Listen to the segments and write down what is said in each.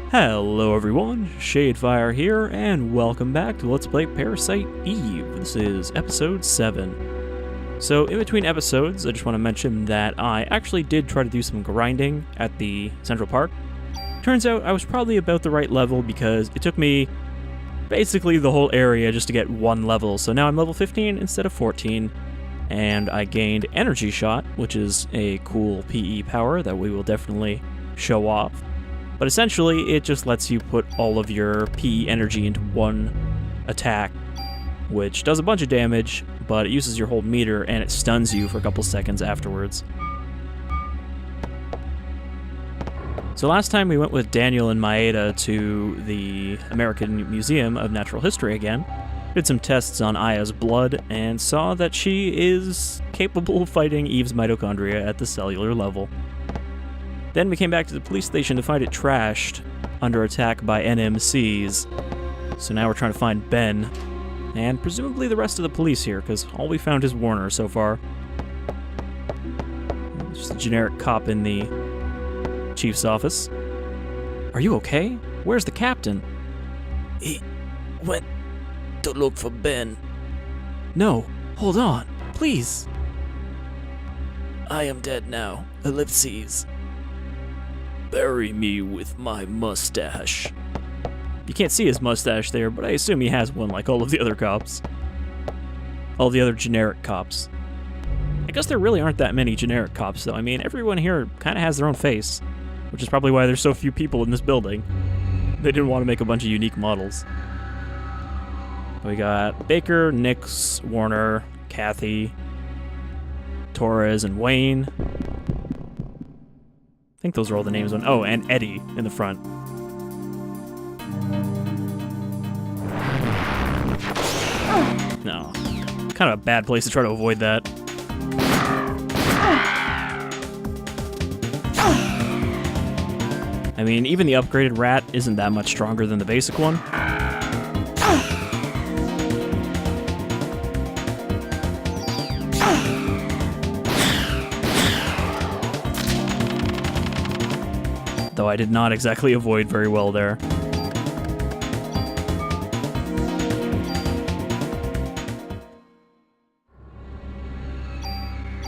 Hello everyone, Shadefyre here, and welcome back to Let's Play Parasite Eve. This is episode 7. So in between episodes, I just want to mention that I actually did try to do some grinding at the Central Park. Turns out I was probably about the right level because it took me basically the whole area just to get one level. So now I'm level 15 instead of 14, and I gained Energy Shot, which is a cool PE power that we will definitely show off. But essentially, it just lets you put all of your PE energy into one attack, which does a bunch of damage, but it uses your whole meter and it stuns you for a couple seconds afterwards. So last time we went with Daniel and Maeda to the American Museum of Natural History again, did some tests on Aya's blood, and saw that she is capable of fighting Eve's mitochondria at the cellular level. Then we came back to the police station to find it trashed, under attack by NMCs. So now we're trying to find Ben, and presumably the rest of the police here, because all we found is Warner so far. Just a generic cop in the chief's office. Are you okay? Where's the captain? He went to look for Ben. No, hold on, please. I am dead now. Ellipses. Bury me with my mustache. You can't see his mustache there, but I assume he has one like all of the other cops. All the other generic cops. I guess there really aren't that many generic cops, though. I mean, everyone here kind of has their own face, which is probably why there's so few people in this building. They didn't want to make a bunch of unique models. We got Baker, Nix, Warner, Kathy, Torres, and Wayne. I think those are all the names on. Oh, and Eddie in the front. No. Kind of a bad place to try to avoid that. I mean, even the upgraded rat isn't that much stronger than the basic one. Though I did not exactly avoid very well there.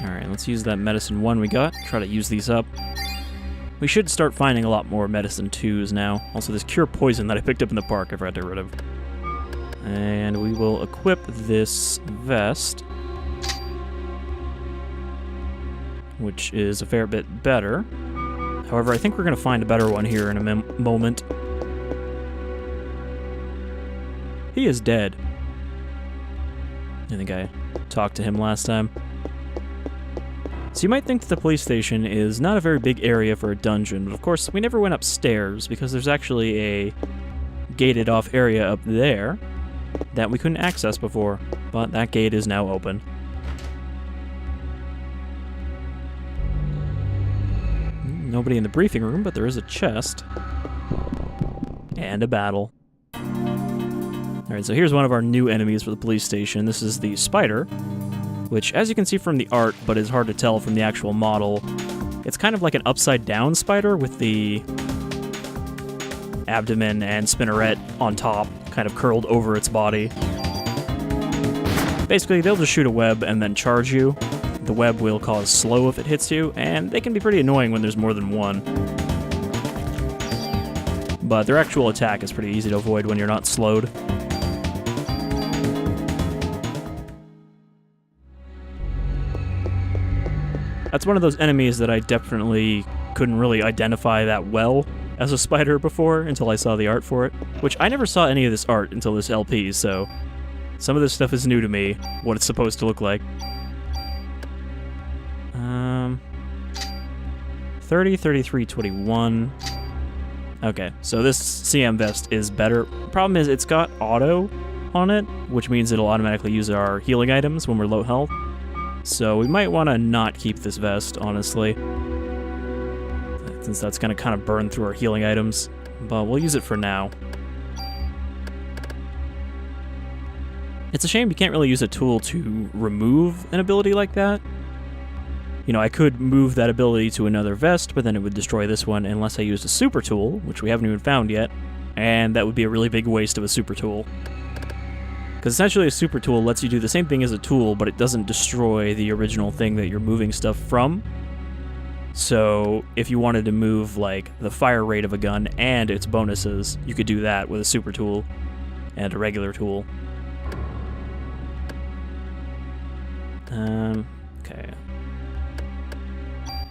Alright, let's use that medicine 1 we got. Try to use these up. We should start finding a lot more medicine 2s now. Also, this cure poison that I picked up in the park I've had to get rid of. And we will equip this vest, which is a fair bit better. However, I think we're going to find a better one here in a moment. He is dead. I think I talked to him last time. So you might think that the police station is not a very big area for a dungeon, but of course we never went upstairs because there's actually a gated off area up there that we couldn't access before, but that gate is now open. Nobody in the briefing room, but there is a chest. And a battle. Alright, so here's one of our new enemies for the police station. This is the spider, which, as you can see from the art, but is hard to tell from the actual model, it's kind of like an upside-down spider with the abdomen and spinneret on top, kind of curled over its body. Basically, they'll just shoot a web and then charge you. The web will cause slow if it hits you, and they can be pretty annoying when there's more than one. But their actual attack is pretty easy to avoid when you're not slowed. That's one of those enemies that I definitely couldn't really identify that well as a spider before until I saw the art for it, which I never saw any of this art until this LP, so some of this stuff is new to me, what it's supposed to look like. 30, 33, 21. Okay, so this CM vest is better. Problem is, it's got auto on it, which means it'll automatically use our healing items when we're low health. So we might want to not keep this vest, honestly, since that's going to kind of burn through our healing items. But we'll use it for now. It's a shame you can't really use a tool to remove an ability like that. I could move that ability to another vest, but then it would destroy this one unless I used a super tool, which we haven't even found yet, and that would be a really big waste of a super tool. Because essentially a super tool lets you do the same thing as a tool, but it doesn't destroy the original thing that you're moving stuff from. So if you wanted to move, like, the fire rate of a gun and its bonuses, you could do that with a super tool and a regular tool. Okay.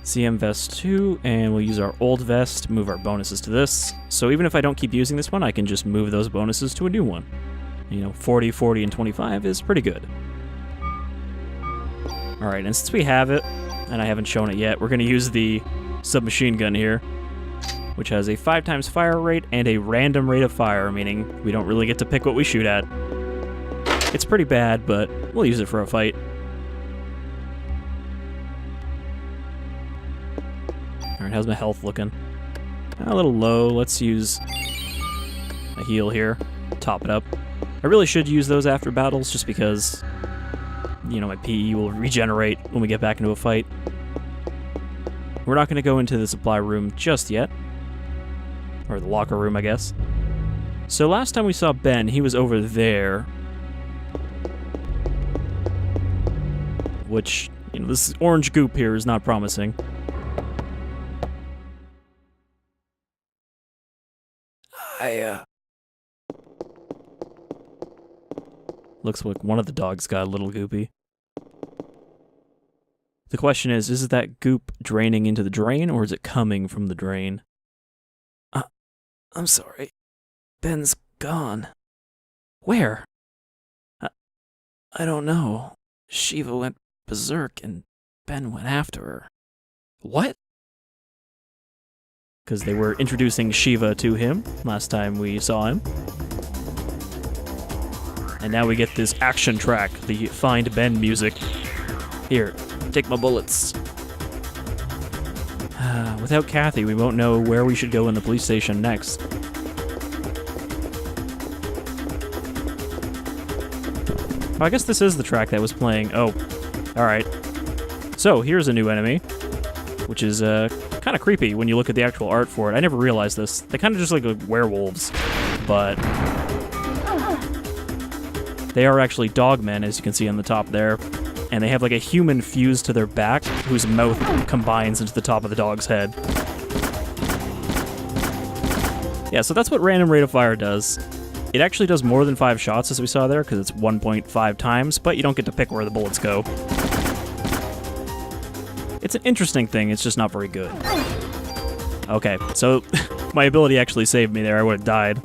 CM vest 2, and we'll use our old vest, move our bonuses to this. So even if I don't keep using this one, I can just move those bonuses to a new one. 40, 40, and 25 is pretty good. Alright, and since we have it, and I haven't shown it yet, we're going to use the submachine gun here, which has a 5 times fire rate and a random rate of fire, meaning we don't really get to pick what we shoot at. It's pretty bad, but we'll use it for a fight. Alright, how's my health looking? A little low. Let's use a heal here. Top it up. I really should use those after battles just because, my PE will regenerate when we get back into a fight. We're not going to go into the supply room just yet. Or the locker room, I guess. So last time we saw Ben, he was over there. Which, this orange goop here is not promising. Looks like one of the dogs got a little goopy. The question is that goop draining into the drain, or is it coming from the drain? I'm sorry. Ben's gone. Where? I don't know. Shiva went berserk and Ben went after her. What? Because they were introducing Shiva to him last time we saw him. And now we get this action track, the Find Ben music. Here, take my bullets. Without Kathy, we won't know where we should go in the police station next. Oh, I guess this is the track that was playing. Oh, alright. So, here's a new enemy, which is kind of creepy when you look at the actual art for it. I never realized this. They kind of just look like werewolves, but they are actually dogmen, as you can see on the top there. And they have like a human fused to their back, whose mouth combines into the top of the dog's head. Yeah, so that's what random rate of fire does. It actually does more than 5 shots, as we saw there, because it's 1.5 times, but you don't get to pick where the bullets go. It's an interesting thing, it's just not very good. Okay, so my ability actually saved me there, I would have died.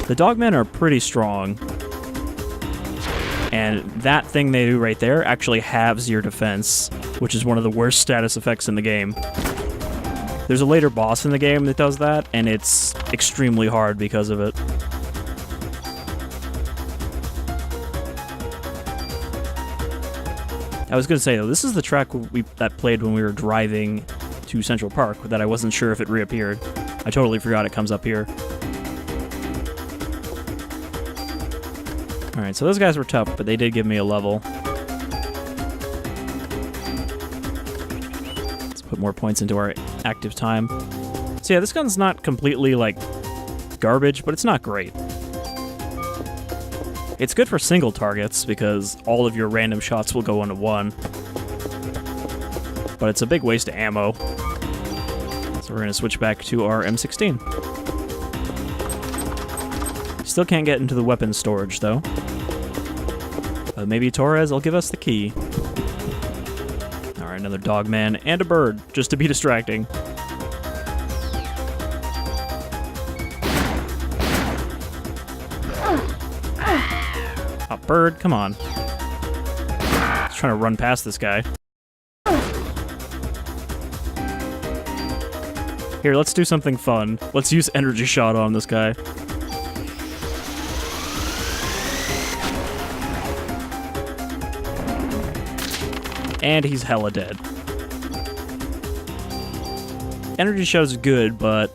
The dogmen are pretty strong. And that thing they do right there actually halves your defense, which is one of the worst status effects in the game. There's a later boss in the game that does that, and it's extremely hard because of it. I was going to say, though, this is the track that played when we were driving to Central Park that I wasn't sure if it reappeared. I totally forgot it comes up here. Alright, so those guys were tough, but they did give me a level. Let's put more points into our active time. So yeah, this gun's not completely, like, garbage, but it's not great. It's good for single targets, because all of your random shots will go into one. But it's a big waste of ammo. So we're going to switch back to our M16. Still can't get into the weapons storage, though. But maybe Torres will give us the key. Alright, another dogman and a bird, just to be distracting. Oh, bird, come on. Just trying to run past this guy. Here, let's do something fun. Let's use energy shot on this guy. And he's hella dead. Energy shot is good, but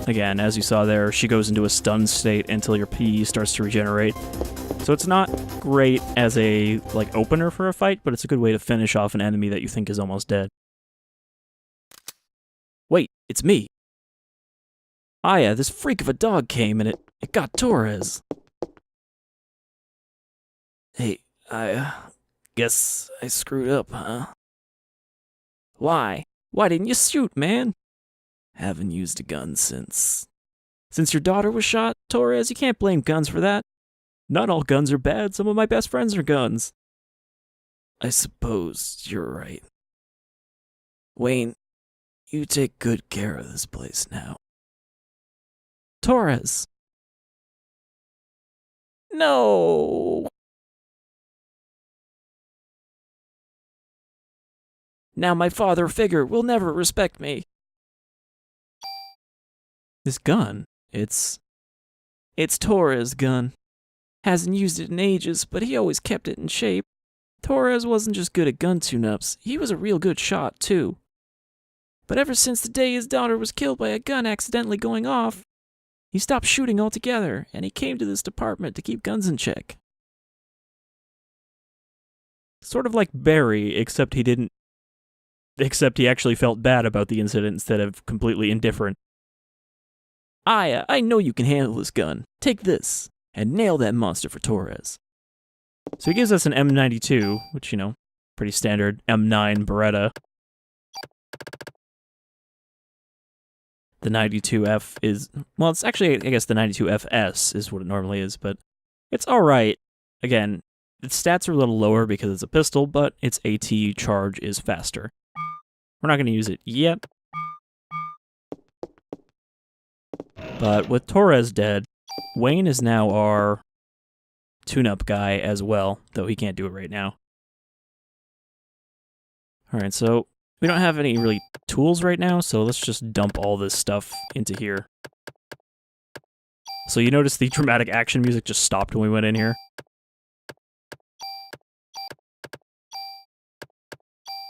again, as you saw there, she goes into a stun state until your PE starts to regenerate. So it's not great as a, like, opener for a fight, but it's a good way to finish off an enemy that you think is almost dead. Wait, it's me. Aya, this freak of a dog came and it got Torres. Hey, I guess I screwed up, huh? Why? Why didn't you shoot, man? Haven't used a gun since your daughter was shot, Torres. You can't blame guns for that. Not all guns are bad. Some of my best friends are guns. I suppose you're right. Wayne, you take good care of this place now. Torres. No. Now my father figure will never respect me. This gun, it's Torres' gun. Hasn't used it in ages, but he always kept it in shape. Torres wasn't just good at gun tune-ups, he was a real good shot, too. But ever since the day his daughter was killed by a gun accidentally going off, he stopped shooting altogether, and he came to this department to keep guns in check. Sort of like Barry, except he actually felt bad about the incident instead of completely indifferent. Aya, I know you can handle this gun. Take this, and nail that monster for Torres. So he gives us an M92, which, you know, pretty standard M9 Beretta. The 92F is, well, it's actually, I guess the 92FS is what it normally is, but it's alright. Again, its stats are a little lower because it's a pistol, but its AT charge is faster. We're not going to use it yet. But with Torres dead, Wayne is now our tune-up guy as well, though he can't do it right now. Alright, so we don't have any really tools right now, so let's just dump all this stuff into here. So you notice the dramatic action music just stopped when we went in here.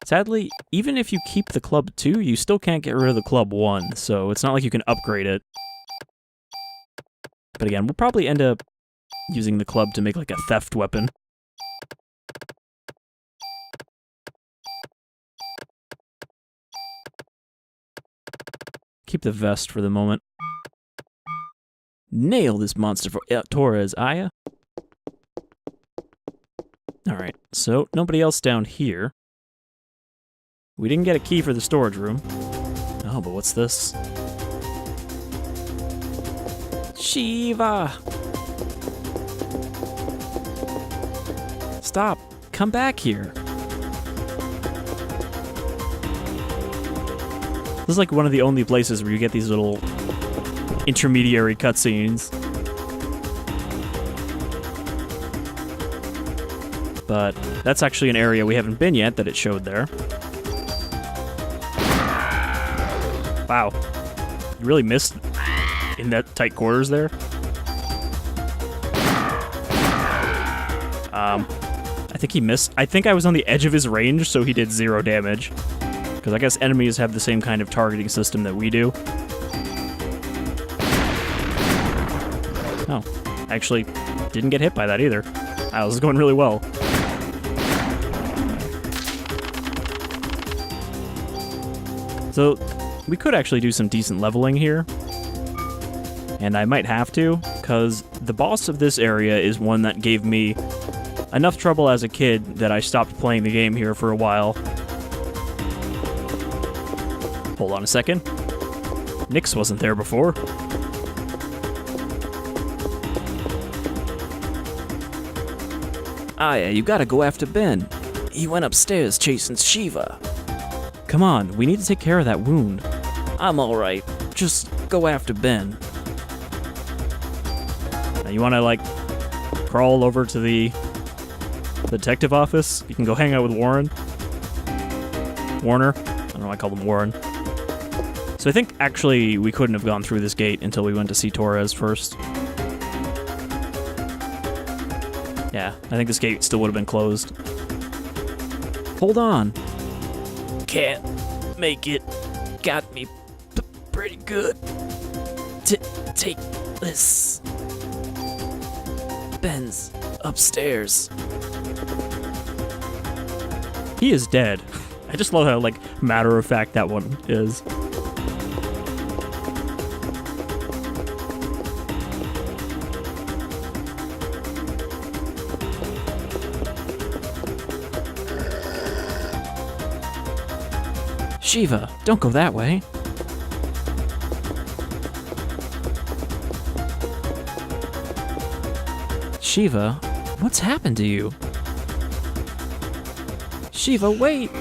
Sadly, even if you keep the Club 2, you still can't get rid of the Club 1, so it's not like you can upgrade it. But again, we'll probably end up using the club to make like a theft weapon. Keep the vest for the moment. Nail this monster for Torres, Aya. Alright, so nobody else down here. We didn't get a key for the storage room. Oh, but what's this? Shiva! Stop! Come back here! This is like one of the only places where you get these little intermediary cutscenes. But that's actually an area we haven't been yet that it showed there. Wow. You really missed in that tight quarters there. I think he missed. I think I was on the edge of his range, so he did 0 damage. Because I guess enemies have the same kind of targeting system that we do. Oh, actually didn't get hit by that either. Wow, this is going really well. So, we could actually do some decent leveling here. And I might have to, because the boss of this area is one that gave me enough trouble as a kid that I stopped playing the game here for a while. Hold on a second. Nyx wasn't there before. Aya, you gotta go after Ben. He went upstairs chasing Shiva. Come on, we need to take care of that wound. I'm alright. Just go after Ben. Now you wanna, like, crawl over to the detective office? You can go hang out with Warner. I don't know why I called him Warren. So I think, actually, we couldn't have gone through this gate until we went to see Torres first. Yeah, I think this gate still would have been closed. Hold on. Can't make it. Got me pretty good. Take this. Ben's upstairs. He is dead. I just love how, like, matter-of-fact that one is. Shiva, don't go that way. Shiva, what's happened to you? Shiva, wait!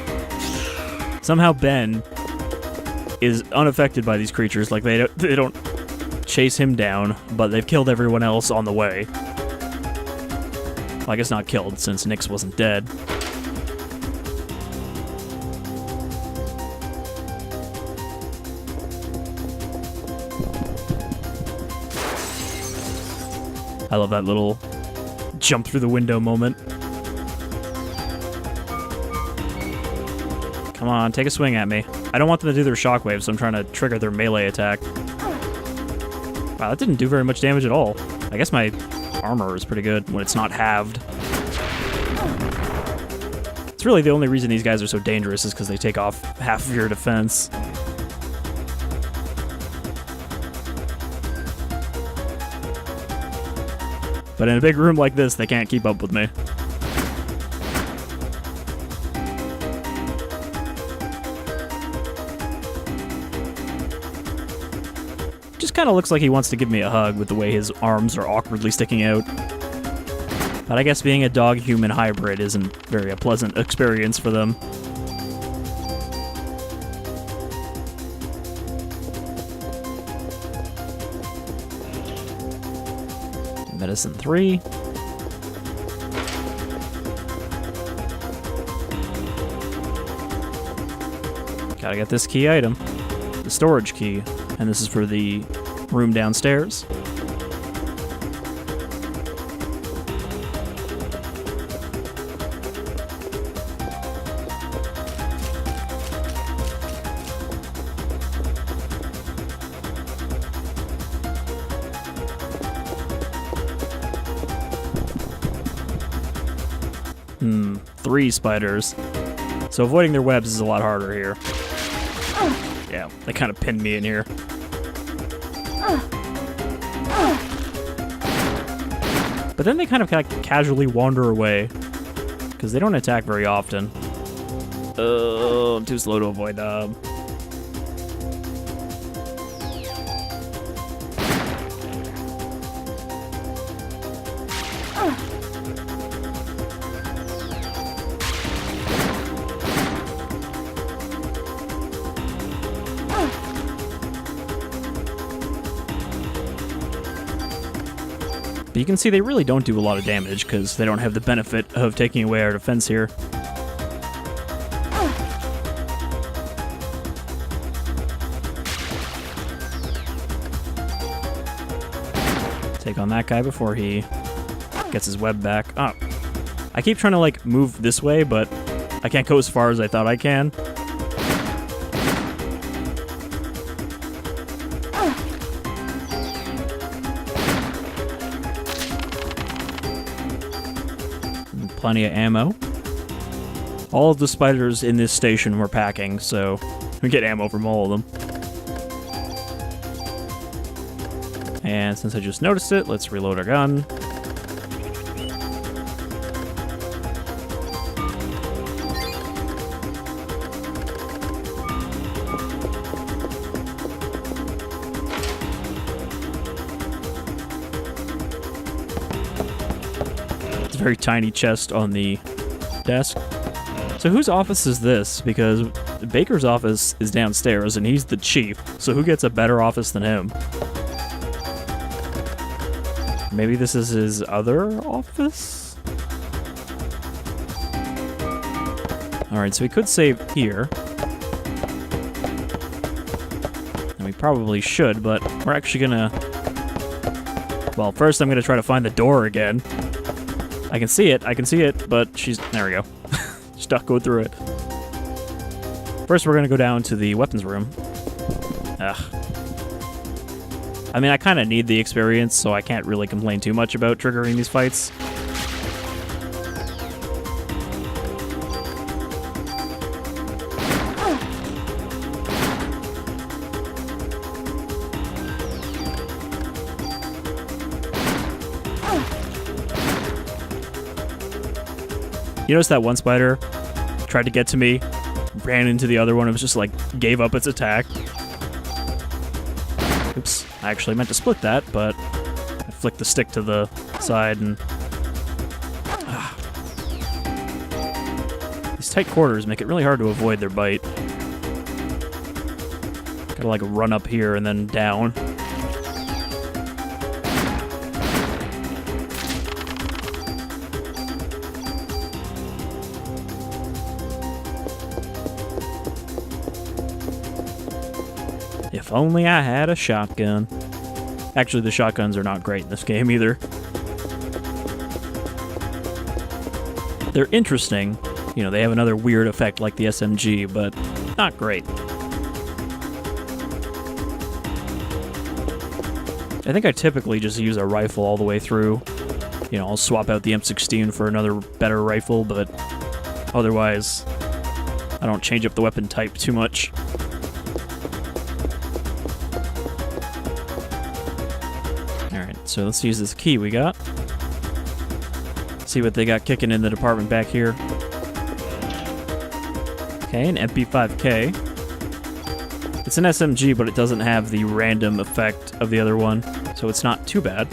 Somehow Ben is unaffected by these creatures. Like, they don't chase him down, but they've killed everyone else on the way. Well, I guess not killed, since Nyx wasn't dead. I love that little jump through the window moment. Come on, take a swing at me. I don't want them to do their shockwave, so I'm trying to trigger their melee attack. Wow, that didn't do very much damage at all. I guess my armor is pretty good when it's not halved. It's really the only reason these guys are so dangerous is because they take off half of your defense. But in a big room like this, they can't keep up with me. Just kind of looks like he wants to give me a hug with the way his arms are awkwardly sticking out. But I guess being a dog-human hybrid isn't very a pleasant experience for them. Medicine 3. Gotta get this key item. The storage key. And this is for the room downstairs. Three spiders. So avoiding their webs is a lot harder here. Yeah, they kind of pinned me in here. But then they kind of casually wander away, because they don't attack very often. Oh, I'm too slow to avoid them. But you can see they really don't do a lot of damage because they don't have the benefit of taking away our defense here. Take on that guy before he gets his web back. Oh. I keep trying to like move this way, but I can't go as far as I thought I can. Plenty of ammo. All of the spiders in this station were packing, so we get ammo from all of them. And since I just noticed it, let's reload our gun. Very tiny chest on the desk. So whose office is this? Because Baker's office is downstairs and he's the chief, so who gets a better office than him? Maybe this is his other office? Alright, so we could save here. And we probably should, but we're actually gonna... Well, first I'm gonna try to find the door again. I can see it, but she's... There we go. Stuck going through it. First, we're going to go down to the weapons room. Ugh. I mean, I kind of need the experience, so I can't really complain too much about triggering these fights. You notice that one spider tried to get to me, ran into the other one, and was just like, gave up its attack. Oops, I actually meant to split that, but I flicked the stick to the side and... These tight quarters make it really hard to avoid their bite. Gotta like run up here and then down. If only I had a shotgun. Actually, the shotguns are not great in this game either. They're interesting. You know, they have another weird effect like the SMG, but not great. I think I typically just use a rifle all the way through. You know, I'll swap out the M16 for another better rifle, but otherwise, I don't change up the weapon type too much. So let's use this key we got. See what they got kicking in the department back here. Okay, an MP5K. It's an SMG, but it doesn't have the random effect of the other one, so it's not too bad.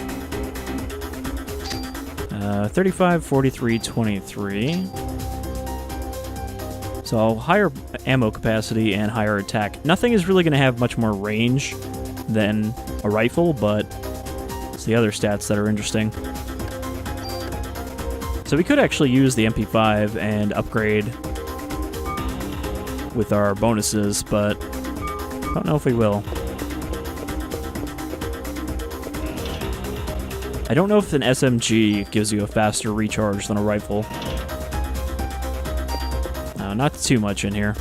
35, 43, 23. So higher ammo capacity and higher attack. Nothing is really going to have much more range than a rifle, but it's the other stats that are interesting. So we could actually use the MP5 and upgrade with our bonuses, but I don't know if we will. I don't know if an SMG gives you a faster recharge than a rifle. No, not too much in here.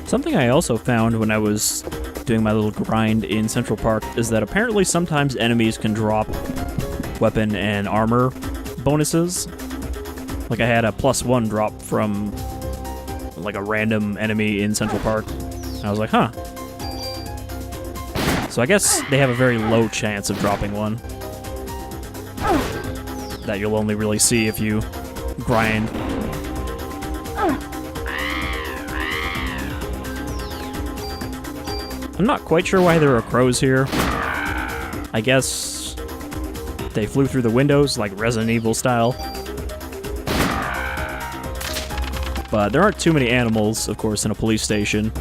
Something I also found when I was doing my little grind in Central Park is that apparently sometimes enemies can drop weapon and armor bonuses. Like I had a +1 drop from like a random enemy in Central Park. And I was like, huh. So I guess they have a very low chance of dropping one. That you'll only really see if you grind. I'm not quite sure why there are crows here. I guess they flew through the windows like Resident Evil style. But there aren't too many animals, of course, in a police station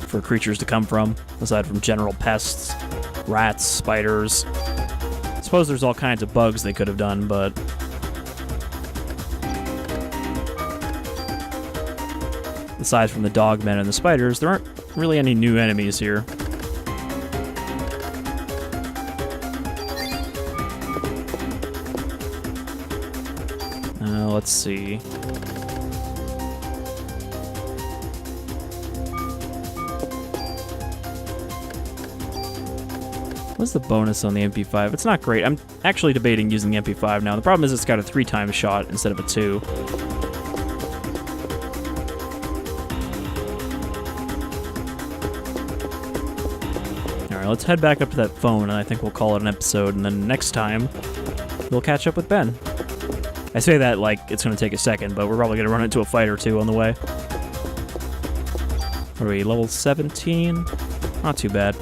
for creatures to come from, aside from general pests, rats, spiders. I suppose there's all kinds of bugs they could have done, but... aside from the dogmen and the spiders, there aren't really any new enemies here. Let's see. What's the bonus on the MP5? It's not great. I'm actually debating using the MP5 now. The problem is it's got a 3-time shot instead of a 2. Let's head back up to that phone, and I think we'll call it an episode, and then next time, we'll catch up with Ben. I say that like it's going to take a second, but we're probably going to run into a fight or two on the way. What are we, level 17? Not too bad.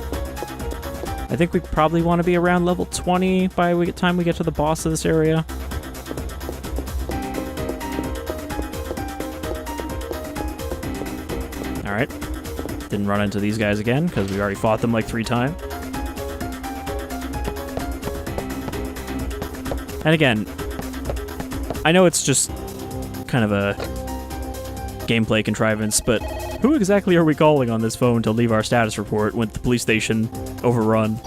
I think we probably want to be around level 20 by the time we get to the boss of this area. Alright. Didn't run into these guys again, because we already fought them like 3 times. And again, I know it's just kind of a gameplay contrivance, but who exactly are we calling on this phone to leave our status report with the police station overrun?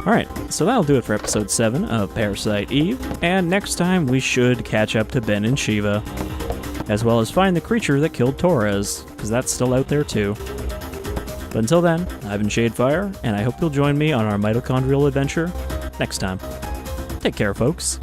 Alright, so that'll do it for episode 7 of Parasite Eve, and next time we should catch up to Ben and Shiva, as well as find the creature that killed Torres, because that's still out there too. But until then, I've been Shadefyre, and I hope you'll join me on our mitochondrial adventure next time. Take care, folks.